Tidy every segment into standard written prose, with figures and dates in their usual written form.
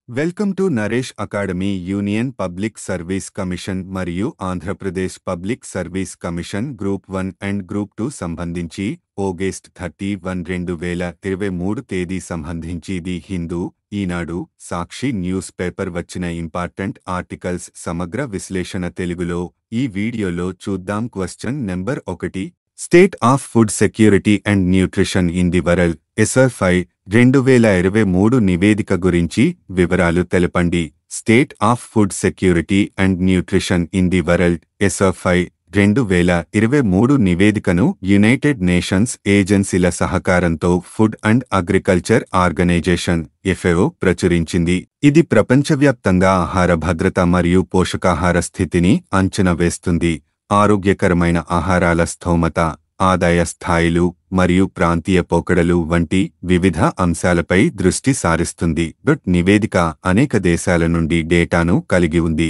Welcome to Naresh academy. Union public service commission మరియు Andhra Pradesh public service commission group 1 and group 2 సంబంధించి August 31, 2023 తేదీ సంబంధించి the Hindu, Eenadu, Sakshi news paper వచ్చిన important articles సమగ్ర విశ్లేషణ తెలుగులో ఈ వీడియోలో చూద్దాం. Question number 1. State of food security and nutrition in the world SFI 2023 నివేదిక గురించి వివరాలు తెలపండి. State of food security and nutrition in the world SFI 2023 నివేదికను యునైటెడ్ నేషన్స్ ఏజెన్సీల సహకారంతో food and agriculture organization FAO ప్రచురించింది. ఇది ప్రపంచవ్యాప్తంగా ఆహార భద్రత మరియు పోషకాహార స్థితిని అంచనా వేస్తుంది. ఆరోగ్యకరమైన ఆహారాల స్థోమత, ఆదాయ స్థాయిలు మరియు ప్రాంతీయ పోకడలు వంటి వివిధ అంశాలపై దృష్టి సారిస్తుంది. నివేదిక అనేక దేశాల నుండి డేటాను కలిగి ఉంది.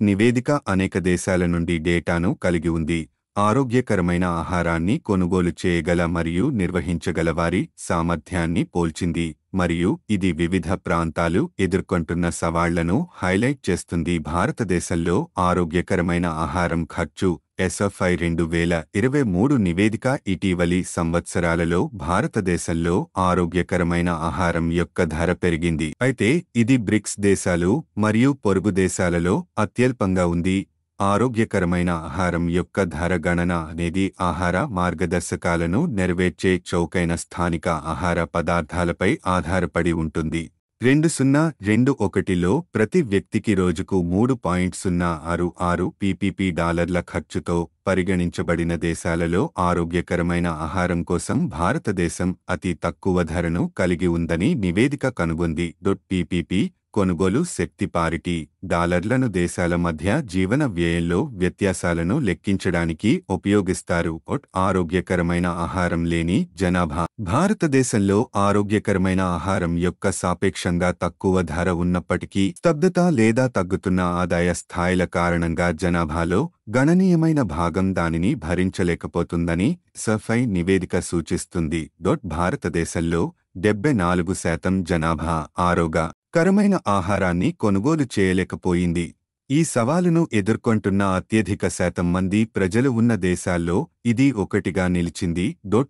నివేదిక అనేక దేశాల నుండి డేటాను కలిగి ఉంది. ఆరోగ్యకరమైన ఆహారాన్ని కొనుగోలు చేయగల మరియు నిర్వహించగల వారి సామర్థ్యాన్ని పోల్చింది మరియు ఇది వివిధ ప్రాంతాలు ఎదుర్కొంటున్న సవాళ్లను హైలైట్ చేస్తుంది. భారతదేశంలో ఆరోగ్యకరమైన ఆహారం ఖర్చు SFI 2023 నివేదిక ఇటీవలి సంవత్సరాలలో భారతదేశంలో ఆరోగ్యకరమైన ఆహారం యొక్క ధర పెరిగింది. అయితే ఇది బ్రిక్స్ దేశాలు మరియు పొరుగు దేశాలలో అత్యల్పంగా ఉంది. ఆరోగ్యకరమైన ఆహారం యొక్క ధర గణన అనేది ఆహార మార్గదర్శకాలను నెరవేర్చే చౌకైన స్థానిక ఆహార పదార్థాలపై ఆధారపడి ఉంటుంది. 2021లో ప్రతి వ్యక్తికి రోజుకు 3.066 PPP డాలర్ల ఖర్చుతో పరిగణించబడిన దేశాలలో ఆరోగ్యకరమైన ఆహారం కోసం భారతదేశం అతి తక్కువ ధరను కలిగి ఉందని నివేదిక కనుగొంది. PPP కొనుగోలు శక్తి పారిటీ డాలర్లను దేశాల మధ్య జీవన వ్యయంలో వ్యత్యాసాలను లెక్కించడానికి ఉపయోగిస్తారు. ఆరోగ్యకరమైన ఆహారం లేని జనాభా భారతదేశంలో ఆరోగ్యకరమైన ఆహారం యొక్క సాపేక్షంగా తక్కువ ధర ఉన్నప్పటికీ స్తబ్దత లేదా తగ్గుతున్న ఆదాయ స్థాయిల కారణంగా జనాభాలో గణనీయమైన భాగం దానిని భరించలేకపోతుందని SFI నివేదిక సూచిస్తుంది. భారతదేశంలో 74% జనాభా ఆరోగ్యకరమైన ఆహారాన్ని కొనుగోలు చేయలేకపోయింది. ఈ సవాలును ఎదుర్కొంటున్న అత్యధిక శాతం మంది ప్రజలు ఉన్న దేశాల్లో ఇది ఒకటిగా నిలిచింది.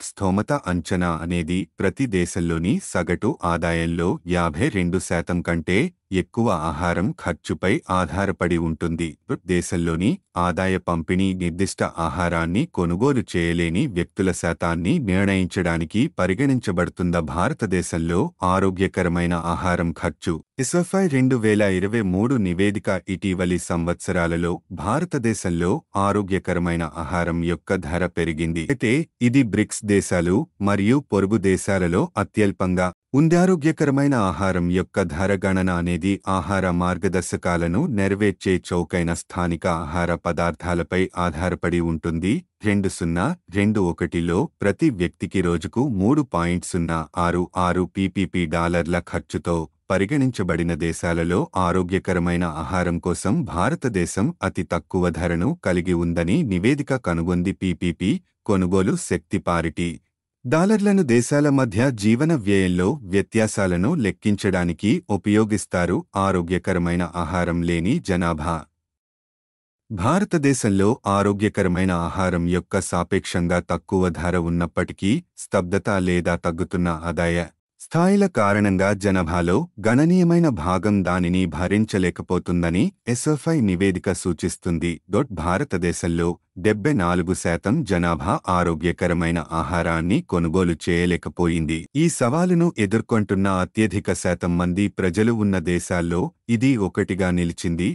స్థోమత అంచనా అనేది ప్రతి దేశంలోని సగటు ఆదాయంలో 52% కంటే ఎక్కువ ఆహారం ఖర్చుపై ఆధారపడి ఉంటుంది. దేశంలోని ఆదాయ పంపిణీ నిర్దిష్ట ఆహారాన్ని కొనుగోలు చేయలేని వ్యక్తుల శాతాన్ని నిర్ణయించడానికి పరిగణించబడుతున్న భారతదేశంలో ఆరోగ్యకరమైన ఆహారం ఖర్చు SFI 2023 నివేదిక ఇటీవలి సంవత్సరాలలో భారతదేశంలో ఆరోగ్యకరమైన ఆహారం యొక్క ధర పెరిగింది. అయితే ఇది బ్రిక్స్ దేశాలు మరియు పొరుగు దేశాలలో అత్యల్పంగా ఉంది. ఆరోగ్యకరమైన ఆహారం యొక్క ధర గణన అనేది ఆహార మార్గదర్శకాలను నెరవేర్చే చౌకైన స్థానిక ఆహార పదార్థాలపై ఆధారపడి ఉంటుంది. 2021లో ప్రతి వ్యక్తికి రోజుకు 3.066 PPP డాలర్ల ఖర్చుతో పరిగణించబడిన దేశాలలో ఆరోగ్యకరమైన ఆహారం కోసం భారతదేశం అతి తక్కువ ధరను కలిగి ఉందని నివేదిక కనుగొంది. PPP కొనుగోలు శక్తి పారిటీ డాలర్లను దేశాల మధ్య జీవన వ్యయంలో వ్యత్యాసాలను లెక్కించడానికి ఉపయోగిస్తారు. ఆరోగ్యకరమైన ఆహారం లేని జనాభా భారతదేశంలో ఆరోగ్యకరమైన ఆహారం యొక్క సాపేక్షంగా తక్కువ ధర ఉన్నప్పటికీ స్తబ్దత లేదా తగ్గుతున్న ఆదాయ స్థాయిల కారణంగా జనాభాలో గణనీయమైన భాగం దానిని భరించలేకపోతుందని SFI నివేదిక సూచిస్తుంది. భారతదేశంలో 74% జనాభా ఆరోగ్యకరమైన ఆహారాన్ని కొనుగోలు చేయలేకపోయింది. ఈ సవాలును ఎదుర్కొంటున్న అత్యధిక శాతం మంది ప్రజలు ఉన్న దేశాల్లో ఇది ఒకటిగా నిలిచింది.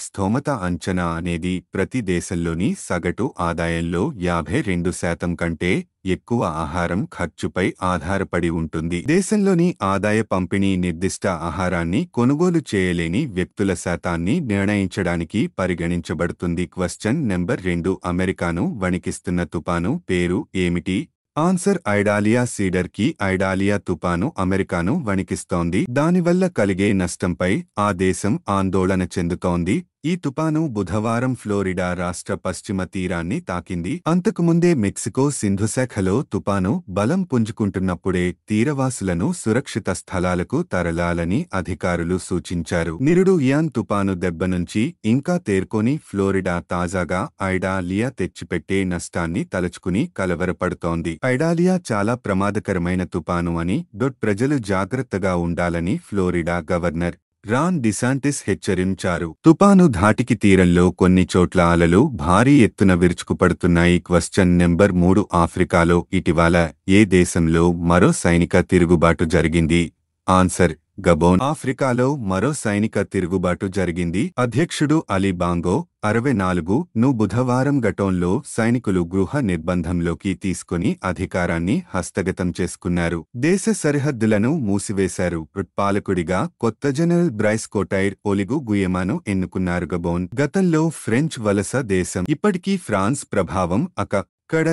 స్థోమత అంచనా అనేది ప్రతి దేశంలోని సగటు ఆదాయంలో 52% కంటే ఎక్కువ ఆహారం ఖర్చుపై ఆధారపడి ఉంటుంది. దేశంలోని ఆదాయ పంపిణీ నిర్దిష్ట ఆహారాన్ని కొనుగోలు చేయలేని వ్యక్తుల శాతాన్ని నిర్ణయించడానికి పరిగణించబడుతుంది. Question number 2. అమెరికాను వణికిస్తున్న తుపాను పేరు ఏమిటి? ఆన్సర్ ఐడాలియా సీడర్ కి ఐడాలియా తుపాను అమెరికాను వణికిస్తోంది. దానివల్ల కలిగే నష్టంపై ఆ దేశం ఆందోళన చెందుతోంది. ఈ తుపాను బుధవారం ఫ్లోరిడా రాష్ట్ర పశ్చిమ తీరాన్ని తాకింది. అంతకుముందే మెక్సికో సింధుశాఖలో తుపాను బలం పుంజుకుంటున్నప్పుడే తీరవాసులను సురక్షిత స్థలాలకు తరలాలని అధికారులు సూచించారు. నిరుడు ఇయాన్ తుపాను దెబ్బ నుంచి ఇంకా తేరుకొని ఫ్లోరిడా తాజాగా ఐడాలియా తెచ్చిపెట్టే నష్టాన్ని తలచుకుని కలవరపడుతోంది. ఐడాలియా చాలా ప్రమాదకరమైన తుపాను అని ప్రజలు జాగ్రత్తగా ఉండాలని ఫ్లోరిడా గవర్నర్ రాన్ డిసాంటిస్ హెచ్చరించారు. తుపాను ధాటికి తీరంలో కొన్ని చోట్ల అలలు భారీ ఎత్తున విరుచుకుపడుతున్నాయి. క్వశ్చన్ నెంబర్ 3 ఆఫ్రికాలో ఇటీవల ఏ దేశంలో మరో సైనిక తిరుగుబాటు జరిగింది? ఆన్సర్ గబోన్. ఆఫ్రికాలో మరో సైనిక తిరుగుబాటు జరిగింది. అధ్యక్షుడు అలీ బాంగో 64ను బుధవారం గటోన్లో సైనికులు గృహ నిర్బంధంలోకి తీసుకుని అధికారాన్ని హస్తగతం చేసుకున్నారు. దేశ సరిహద్దులను మూసివేశారు. పాలకుడిగా కొత్త జనరల్ బ్రైస్ కోటైర్ ఒలిగు గుయెమాను ఎన్నుకున్నారు. గబోన్ గతంలో ఫ్రెంచ్ వలస దేశం. ఇప్పటికీ ఫ్రాన్స్ ప్రభావం అక్కడ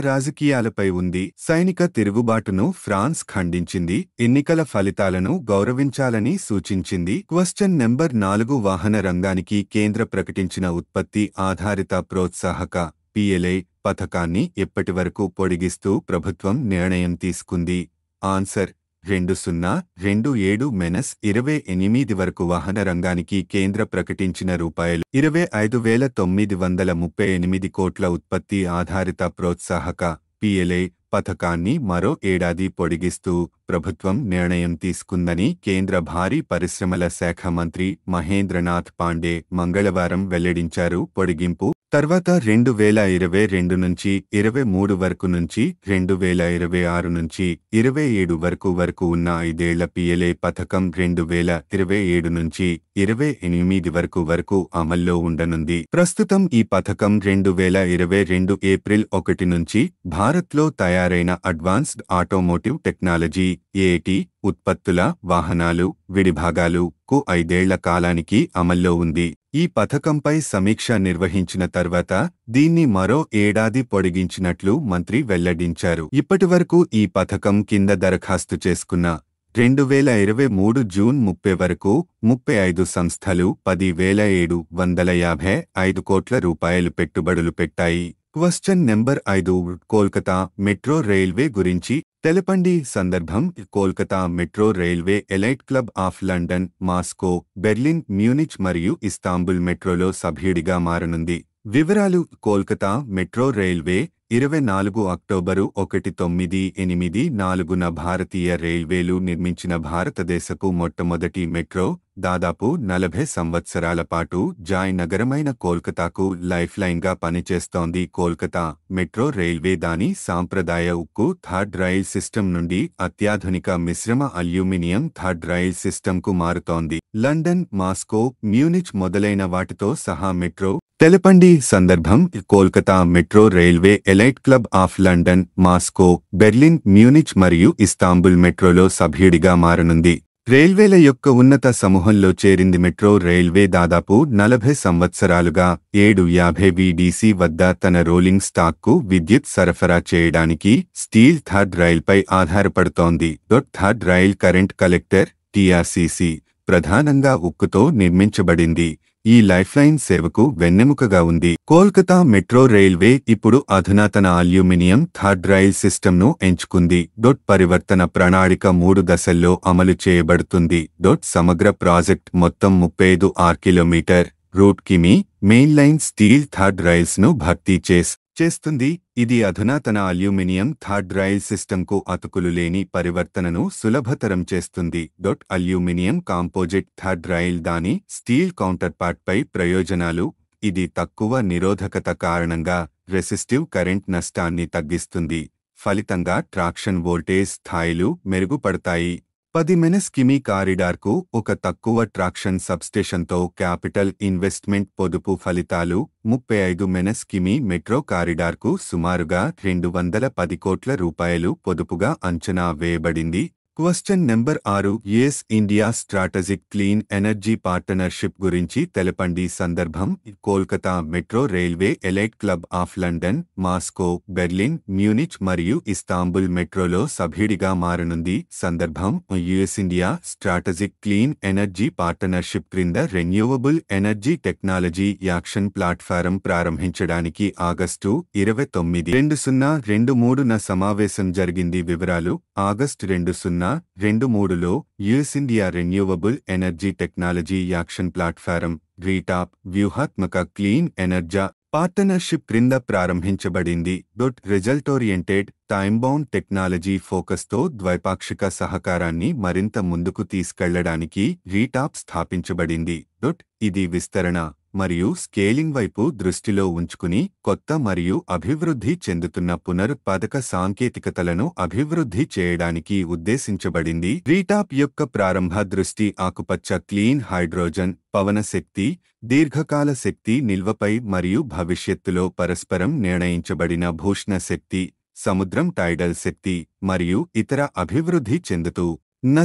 రాజకీయాలపై ఉంది. సైనిక తిరుగుబాటును ఫ్రాన్స్ ఖండించింది. ఎన్నికల ఫలితాలను గౌరవించాలని సూచించింది. క్వశ్చన్ నెంబర్ 4 వాహన రంగానికి కేంద్ర ప్రకటించిన ఉత్పత్తి ఆధారిత ప్రోత్సాహక PLI పథకాన్ని ఎప్పటివరకు పొడిగిస్తూ ప్రభుత్వం నిర్ణయం తీసుకుంది? ఆన్సర్ 2027-28 వరకు వాహన రంగానికి కేంద్ర ప్రకటించిన ₹25,938 కోట్ల ఉత్పత్తి ఆధారిత ప్రోత్సాహక PLI పథకాన్ని మరో ఏడాది పొడిగిస్తూ ప్రభుత్వం నిర్ణయం తీసుకుందని కేంద్ర భారీ పరిశ్రమల శాఖ మంత్రి మహేంద్రనాథ్ పాండే మంగళవారం వెల్లడించారు. పొడిగింపు తర్వాత 2022 నుంచి 23 వరకు నుంచి 2026 నుంచి 27 వరకు ఉన్న 5 ఏళ్ల PLI పథకం 2027 నుంచి 28 వరకు అమల్లో ఉండనుంది. ప్రస్తుతం ఈ పథకం 2022 ఏప్రిల్ 1 నుంచి భారత్లో తయారైన అడ్వాన్స్డ్ ఆటోమోటివ్ టెక్నాలజీ AT ఉత్పత్తుల వాహనాలు విడిభాగాలు కు 5 ఏళ్ల కాలానికి అమల్లో ఉంది. ఈ పథకంపై సమీక్ష నిర్వహించిన తర్వాత దీన్ని మరో ఏడాది పొడిగించినట్లు మంత్రి వెల్లడించారు. ఇప్పటివరకు ఈ పథకం కింద దరఖాస్తు చేసుకున్న 2023 జూన్ 30 వరకు 35 సంస్థలు 10,755 కోట్ల రూపాయలు పెట్టుబడులు పెట్టాయి. Question number 5 Kolkata metro railway గురించి తెలపండి. సందర్భం Kolkata metro railway elite club of London, Moscow, Berlin, Munich మరియు ఇస్తాంబుల్ మెట్రోలో సభ్యుడిగా మారనుంది. వివరాలు కోల్కతా మెట్రో రైల్వే 24 అక్టోబరు 1984న భారతీయ రైల్వేలు నిర్మించిన భారతదేశపు మొట్టమొదటి మెట్రో. దాదాపు 40 సంవత్సరాల పాటు జాయ్ నగరమైన కోల్కతాకు లైఫ్ లైన్గా పనిచేస్తోంది. కోల్కతా మెట్రో రైల్వే దాని సాంప్రదాయ ఉక్కు థర్డ్ రైల్ సిస్టమ్ నుండి అత్యాధునిక మిశ్రమ అల్యూమినియం థర్డ్ రైల్ సిస్టమ్కు మారుతోంది. లండన్, మాస్కో, మ్యూనిచ్ మొదలైన వాటితో సహా మెట్రో తెలపండి. సందర్భం Kolkata metro railway elite club of London, Moscow, Berlin, Munich మరియు ఇస్తాంబుల్ మెట్రోలో సభ్యుడిగా మారనుంది. రైల్వేల యొక్క ఉన్నత సమూహంలో చేరింది. మెట్రో రైల్వే దాదాపు 40 సంవత్సరాలుగా 750 VDC వద్ద తన రోలింగ్ స్టాక్కు విద్యుత్ సరఫరా చేయడానికి స్టీల్ థర్డ్ రైల్పై ఆధారపడుతోంది. Third rail current collector TRCC ప్రధానంగా ఉక్కుతో నిర్మించబడింది. ఈ లైఫ్లైన్ సేవకు వెన్నెముకగా ఉంది. కోల్కతా మెట్రో రైల్వే ఇప్పుడు అధునాతన అల్యూమినియం థర్డ్ రైల్ సిస్టమ్ను ఎంచుకుంది. పరివర్తన ప్రణాళిక 3 దశల్లో అమలు చేయబడుతుంది. సమగ్ర ప్రాజెక్ట్ మొత్తం 35 కిలోమీటర్ రూట్ కిమీ మెయిన్ లైన్ స్టీల్ థర్డ్ రైల్స్ను భర్తీ చేస్తుంది. ఇది అధునాతన అల్యూమినియం థర్డ్ రైల్ సిస్టమ్కు అతుకులు లేని పరివర్తనను సులభతరం చేస్తుంది. అల్యూమినియం కాంపోజిట్ థర్డ్ రైల్ దాని స్టీల్ కౌంటర్పార్ట్పై ప్రయోజనాలు. ఇది తక్కువ నిరోధకత కారణంగా రెసిస్టివ్ కరెంట్ నష్టాన్ని తగ్గిస్తుంది. ఫలితంగా ట్రాక్షన్ వోల్టేజ్ స్థాయిలు మెరుగుపడతాయి. 10 కిమీ కారిడార్కు ఒక తక్కువ ట్రాక్షన్ సబ్స్టేషన్తో క్యాపిటల్ ఇన్వెస్ట్మెంట్ పొదుపు ఫలితాలు. 35 కిమీ మెట్రో కారిడార్కు సుమారుగా 210 కోట్ల రూపాయలు పొదుపుగా అంచనా వేయబడింది. Question number 6 US India strategic clean energy partnership గురించి తెలపండి. సందర్భం Kolkata metro railway elite club of London, Moscow, Berlin, Munich మరియు ఇస్తాంబుల్ మెట్రోలో సభ్యుడిగా మారనుంది. సందర్భం US India strategic clean energy partnership క్రింద renewable energy technology action platform ప్రారంభించడానికి ఆగస్టు 29, 2023న సమావేశం జరిగింది. వివరాలు ఆగస్టు 2023లో US India renewable energy technology action platform RETAP వ్యూహాత్మక క్లీన్ ఎనర్జీ పార్ట్నర్షిప్ క్రింద ప్రారంభించబడింది. రిజల్ట్ ఓరియంటెడ్ టైమ్బౌండ్ టెక్నాలజీ ఫోకస్తో ద్వైపాక్షిక సహకారాన్ని మరింత ముందుకు తీసుకెళ్లడానికి రీటాప్ స్థాపించబడింది. ఇది విస్తరణ మరియు స్కేలింగ్ వైపు దృష్టిలో ఉంచుకుని కొత్త మరియు అభివృద్ధి చెందుతున్న పునరుత్పాదక సాంకేతికతలను అభివృద్ధి చేయడానికి ఉద్దేశించబడింది. రీటాప్ యొక్క ప్రారంభ దృష్టి ఆకుపచ్చ క్లీన్ హైడ్రోజన్, పవన శక్తి, దీర్ఘకాల శక్తి నిల్వపై మరియు భవిష్యత్తులో పరస్పరం నిర్ణయించబడిన భూషణ శక్తి, సముద్రం టైడల్ శక్తి మరియు ఇతర అభివృద్ధి చెందుతూ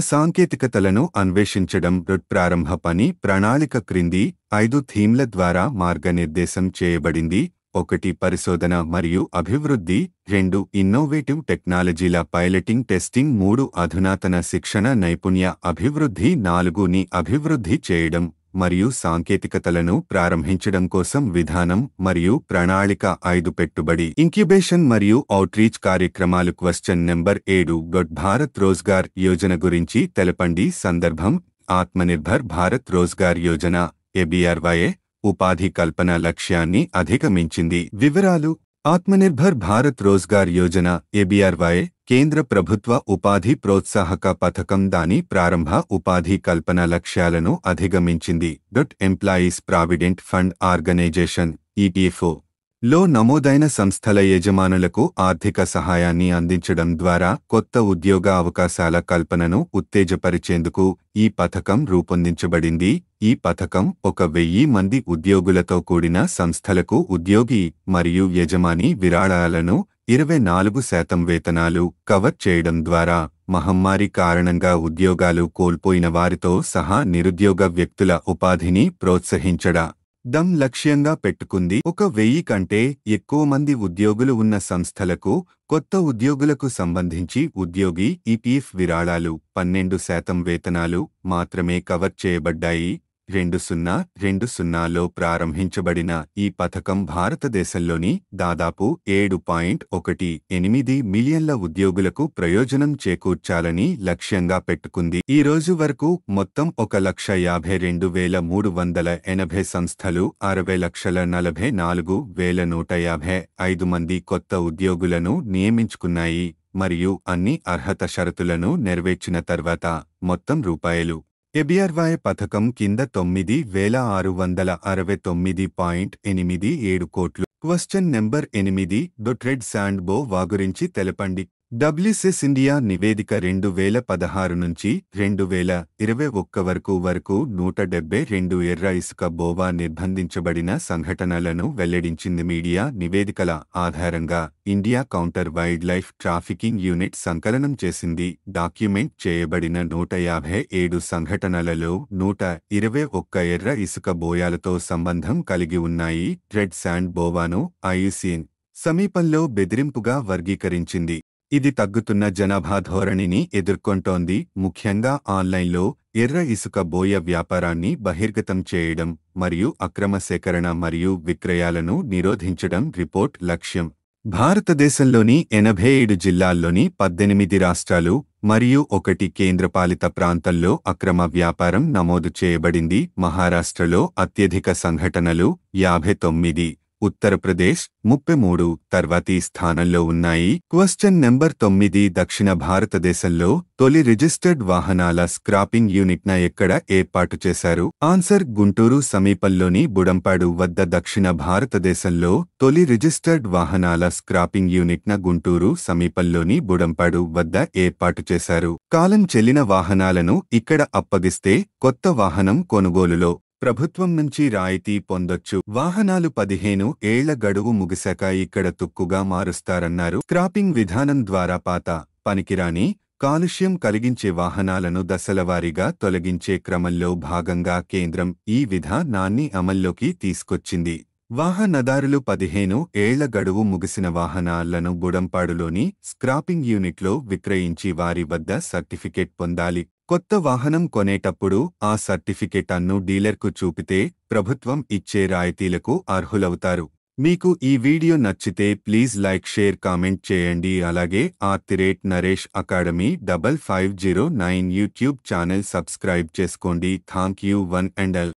సాంకేతికతలను అన్వేషించడం. ప్రారంభ పని ప్రణాళిక క్రింది 5 థీమ్ల ద్వారా మార్గనిర్దేశం చేయబడింది. 1 పరిశోధన మరియు అభివృద్ధి, 2 ఇన్నోవేటివ్ టెక్నాలజీల పైలటింగ్ టెస్టింగ్, 3 అధునాతన శిక్షణ నైపుణ్య అభివృద్ధి, 4 ని అభివృద్ధి చేయడం మరియు సాంకేతికతలను ప్రారంభించడం కోసం విధానం మరియు ప్రణాళిక, 5 పెట్టుబడి, ఇంక్యుబేషన్ మరియు అవుట్రీచ్ కార్యక్రమాలు. క్వశ్చన్ నెంబర్ 7 భారత్ రోజ్గార్ యోజన గురించి తెలపండి. సందర్భం ఆత్మనిర్భర్ భారత్ రోజ్గార్ యోజన ఏబీఆర్వైఏ ఉపాధి కల్పన లక్ష్యాన్ని అధిగమించింది. వివరాలు ఆత్మనిర్భర్ భారత్ రోజ్గార్ యోజన ఏబీఆర్వైఏ కేంద్ర ప్రభుత్వ ఉపాధి ప్రోత్సాహక పథకం దాని ప్రారంభ ఉపాధి కల్పన లక్ష్యాలను అధిగమించింది. Employees provident fund organisation EPFO లో నమోదైన సంస్థల యజమానులకు ఆర్థిక సహాయాన్ని అందించడం ద్వారా కొత్త ఉద్యోగ అవకాశాల కల్పనను ఉత్తేజపరిచేందుకు ఈ పథకం రూపొందించబడింది. ఈ పథకం 1000 మంది ఉద్యోగులతో కూడిన సంస్థలకు ఉద్యోగి మరియు యజమాని విరాళాలను 24% వేతనాలు కవర్ చేయడం ద్వారా మహమ్మారి కారణంగా ఉద్యోగాలు కోల్పోయిన వారితో సహా నిరుద్యోగ వ్యక్తుల ఉపాధిని ప్రోత్సహించడం లక్ష్యంగా పెట్టుకుంది. 1000 కంటే ఎక్కువ మంది ఉద్యోగులు ఉన్న సంస్థలకు కొత్త ఉద్యోగులకు సంబంధించి ఉద్యోగి ఈపీఎఫ్ విరాళాలు 12% వేతనాలు మాత్రమే కవర్ చేయబడ్డాయి. 2020లో ప్రారంభించబడిన ఈ పథకం భారతదేశంలోని దాదాపు 7.18 మిలియన్ల ఉద్యోగులకు ప్రయోజనం చేకూర్చాలని లక్ష్యంగా పెట్టుకుంది. ఈ రోజు వరకు మొత్తం 1,52,380 సంస్థలు 60,44,155 మంది కొత్త ఉద్యోగులను నియమించుకున్నాయి మరియు అన్ని అర్హత షరతులను నెరవేర్చిన తర్వాత మొత్తం రూపాయలు ఏబీఆర్వైఏ పథకం కింద 9,669.87 కోట్లు. క్వశ్చన్ నెంబర్ 8 రెడ్ శాండ్ బోవా గురించి తెలపండి. డబ్ల్యూసీఎస్ ఇండియా నివేదిక 2016 నుంచి 2021 వరకు 172 ఎర్ర ఇసుక బోవా నిర్బంధించబడిన సంఘటనలను వెల్లడించింది. మీడియా నివేదికల ఆధారంగా India counter wild life trafficking unit సంకలనం చేసింది. డాక్యుమెంట్ చేయబడిన 157 సంఘటనలలో 121 ఎర్ర ఇసుక బోయాలతో సంబంధం కలిగి ఉన్నాయి. రెడ్ శాండ్ బోవాను ఐయుసిఎన్ సమీపంలో బెదిరింపుగా వర్గీకరించింది. ఇది తగ్గుతున్న జనాభా ధోరణిని ఎదుర్కొంటోంది, ముఖ్యంగా ఆన్లైన్లో ఎర్ర ఇసుక బోయ వ్యాపారాన్ని బహిర్గతం చేయడం మరియు అక్రమ సేకరణ మరియు విక్రయాలను నిరోధించడం రిపోర్ట్ లక్ష్యం. భారతదేశంలోని 87 జిల్లాల్లోని 18 రాష్ట్రాలు మరియు 1 కేంద్రపాలిత ప్రాంతంలో అక్రమ వ్యాపారం నమోదు చేయబడింది. మహారాష్ట్రలో అత్యధిక సంఘటనలు 59, ఉత్తరప్రదేశ్ 33 తర్వాతి స్థానంలో ఉన్నాయి. క్వశ్చన్ నెంబర్ 9 దక్షిణ భారతదేశంలో తొలి రిజిస్టర్డ్ వాహనాల స్క్రాపింగ్ యూనిట్న ఎక్కడ ఏర్పాటు చేశారు? ఆన్సర్ గుంటూరు సమీపంలోని బుడంపాడు వద్ద. దక్షిణ భారతదేశంలో తొలి రిజిస్టర్డ్ వాహనాల స్క్రాపింగ్ యూనిట్న గుంటూరు సమీపంలోని బుడంపాడు వద్ద ఏర్పాటు చేశారు. కాలం చెల్లిన వాహనాలను ఇక్కడ అప్పగిస్తే కొత్త వాహనం కొనుగోలులో ప్రభుత్వం నుంచి రాయితీ పొందొచ్చు. వాహనాలు 15 ఏళ్ల గడువు ముగిశాక ఇక్కడ తుక్కుగా మారుస్తారన్నారు. స్క్రాపింగ్ విధానం ద్వారా పాత, పనికిరాని కాలుష్యం కలిగించే వాహనాలను దశలవారీగా తొలగించే క్రమంలో భాగంగా కేంద్రం ఈ విధానాన్ని అమల్లోకి తీసుకొచ్చింది. వాహనదారులు 15 ఏళ్ల గడువు ముగిసిన వాహనాలను గుడంపాడులోని స్క్రాపింగ్ యూనిట్లో విక్రయించి వారి వద్ద సర్టిఫికెట్ పొందాలి. కొత్త వాహనం కొనేటప్పుడు ఆ సర్టిఫికెట్ అన్ను డీలర్కు చూపితే ప్రభుత్వం ఇచ్చే రాయితీలకు అర్హులవుతారు. మీకు ఈ వీడియో నచ్చితే ప్లీజ్ లైక్, షేర్, కామెంట్ చేయండి. అలాగే @Naresh academy 5509 YouTube channel subscribe చేసుకోండి. Thank you one and all.